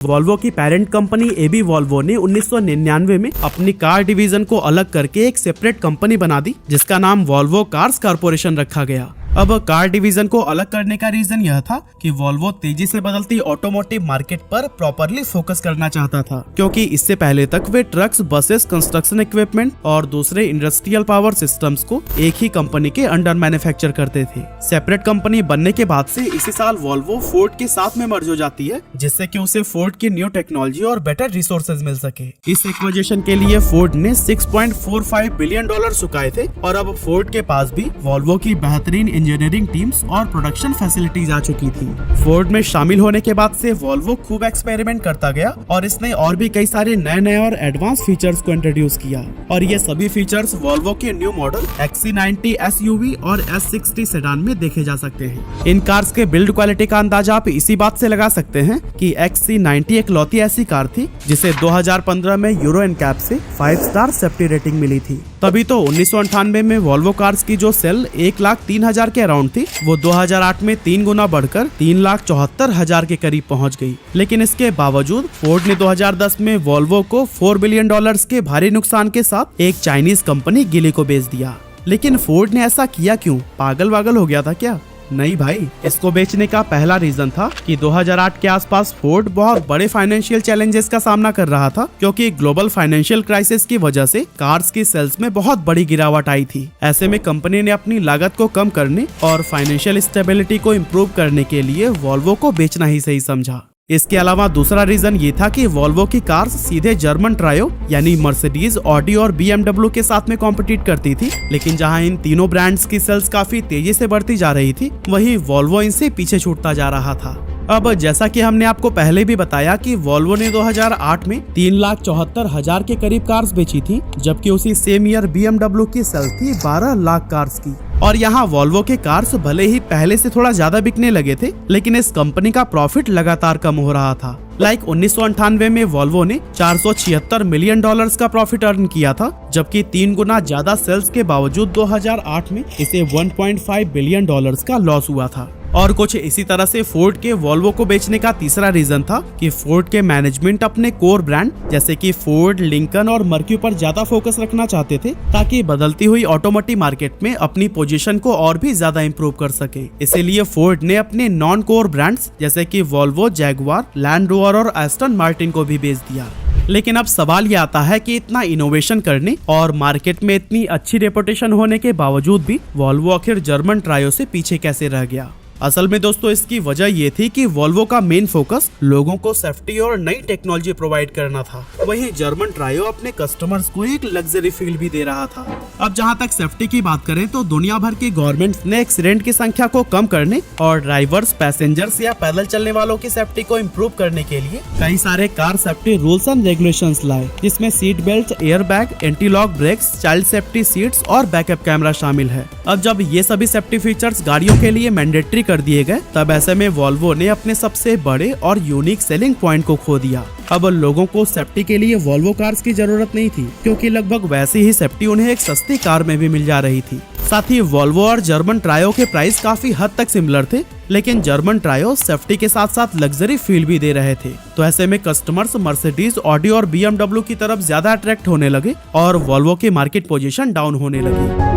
Volvo की parent company AB Volvo ने 1999 में अपनी कार डिवीजन को अलग करके एक सेपरेट कंपनी बना दी, जिसका नाम वॉल्वो कार्स कॉर्पोरेशन रखा गया। अब कार डिवीजन को अलग करने का रीजन यह था कि वॉल्वो तेजी से बदलती ऑटोमोटिव मार्केट पर प्रॉपरली फोकस करना चाहता था, क्योंकि इससे पहले तक वे ट्रक्स, बसेस, कंस्ट्रक्शन इक्विपमेंट और दूसरे इंडस्ट्रियल पावर सिस्टम्स को एक ही कंपनी के अंडर मैन्युफैक्चर करते थे। सेपरेट कंपनी बनने के बाद से इसी साल वॉल्वो फोर्ड के साथ में मर्ज हो जाती है, जिससे कि उसे फोर्ड की न्यू टेक्नोलॉजी और बेटर रिसोर्सेज मिल सके। इस एक्विजिशन के लिए फोर्ड ने $6.45 बिलियन चुकाए थे और अब फोर्ड के पास भी वॉल्वो की बेहतरीन इंजीनियरिंग टीम्स और प्रोडक्शन फैसिलिटीज आ चुकी थी। फोर्ड में शामिल होने के बाद से वॉल्वो खूब एक्सपेरिमेंट करता गया और इसने और भी कई सारे नए और एडवांस फीचर्स को इंट्रोड्यूस किया, और ये सभी फीचर्स वॉल्वो के न्यू मॉडल XC90 SUV और S60 सेडान में देखे जा सकते हैं। इन कार्स के बिल्ड क्वालिटी का अंदाजा आप इसी बात से लगा सकते हैं कि XC90 एक लौती ऐसी कार थी जिसे 2015 में यूरो NCAP से 5 स्टार सेफ्टी रेटिंग मिली थी। तभी तो 1998 में वॉल्वो कार्स की जो सेल 1,03,000 के अराउंड थी, वो 2008 में 3 गुना बढ़कर 3,74,000 के करीब पहुंच गई। लेकिन इसके बावजूद फोर्ड ने 2010 में वॉल्वो को $4 बिलियन के भारी नुकसान के साथ एक चाइनीज कंपनी गिली को बेच दिया। लेकिन फोर्ड ने ऐसा किया क्यों? पागल वागल हो गया था क्या? नहीं भाई, इसको बेचने का पहला रीजन था कि 2008 के आसपास फोर्ड बहुत बड़े फाइनेंशियल चैलेंजेस का सामना कर रहा था, क्योंकि ग्लोबल फाइनेंशियल क्राइसिस की वजह से कार्स की सेल्स में बहुत बड़ी गिरावट आई थी। ऐसे में कंपनी ने अपनी लागत को कम करने और फाइनेंशियल स्टेबिलिटी को इम्प्रूव करने के लिए वॉल्वो को बेचना ही सही समझा। इसके अलावा दूसरा रीजन ये था कि वॉल्वो की कार्स सीधे जर्मन ट्रायो यानी मर्सिडीज, ऑडी और BMW के साथ में कॉम्पिटिट करती थी, लेकिन जहां इन तीनों ब्रांड्स की सेल्स काफी तेजी से बढ़ती जा रही थी, वहीं वॉल्वो इनसे पीछे छूटता जा रहा था। अब जैसा कि हमने आपको पहले भी बताया कि वॉल्वो ने 2008 में 3,74,000 के करीब कार्स बेची थी, जबकि उसी सेम ईयर BMW की सेल्स थी 12 लाख कार्स की। और यहाँ वॉल्वो के कार्स भले ही पहले से थोड़ा ज्यादा बिकने लगे थे, लेकिन इस कंपनी का प्रॉफिट लगातार कम हो रहा था। 1998 में वॉल्वो ने $476 मिलियन का प्रॉफिट अर्न किया था, जबकि 3 गुना ज्यादा सेल्स के बावजूद 2008 में इसे $1.5 बिलियन का लॉस हुआ था। और कुछ इसी तरह से फोर्ड के वॉल्वो को बेचने का तीसरा रीजन था कि फोर्ड के मैनेजमेंट अपने कोर ब्रांड जैसे कि फोर्ड, लिंकन और मर्क्यू पर ज्यादा फोकस रखना चाहते थे, ताकि बदलती हुई ऑटोमोटिव मार्केट में अपनी पोजीशन को और भी ज्यादा इंप्रूव कर सके। इसीलिए फोर्ड ने अपने नॉन कोर ब्रांड्स जैसे कि वॉल्वो, जैगुआर, लैंड रोवर और एस्टन मार्टिन को भी बेच दिया। लेकिन अब सवाल ये आता है कि इतना इनोवेशन करने और मार्केट में इतनी अच्छी रेपुटेशन होने के बावजूद भी वॉल्वो आखिर जर्मन ट्रायो से पीछे कैसे रह गया? असल में दोस्तों, इसकी वजह ये थी कि वॉल्वो का मेन फोकस लोगों को सेफ्टी और नई टेक्नोलॉजी प्रोवाइड करना था, वहीं जर्मन ट्रायो अपने कस्टमर्स को एक लग्जरी फील भी दे रहा था। अब जहां तक सेफ्टी की बात करें तो दुनिया भर की गवर्नमेंट्स ने एक्सीडेंट की संख्या को कम करने और ड्राइवर्स, पैसेंजर्स या पैदल चलने वालों की सेफ्टी को इम्प्रूव करने के लिए कई सारे car safety rules and regulations लाए, जिसमें seat belt, air bag, anti lock brakes, child safety seats और बैकअप कैमरा शामिल है। अब जब ये सभी सेफ्टी फीचर्स गाड़ियों के लिए मैंडेटरी कर दिए गए, तब ऐसे में वॉल्वो ने अपने सबसे बड़े और यूनिक सेलिंग पॉइंट को खो दिया। अब लोगों को सेफ्टी के लिए वॉल्वो कार्स की जरूरत नहीं थी, क्योंकि लगभग वैसी ही सेफ्टी उन्हें एक सस्ती कार में भी मिल जा रही थी। साथ ही वॉल्वो और जर्मन ट्रायो के प्राइस काफी हद तक सिमिलर थे, लेकिन जर्मन ट्रायो सेफ्टी के साथ साथ लग्जरी फील भी दे रहे थे। तो ऐसे में कस्टमर्स मर्सिडीज, ऑडी और BMW की तरफ ज्यादा अट्रैक्ट होने लगे और वॉल्वो की मार्केट पोजीशन डाउन होने लगी।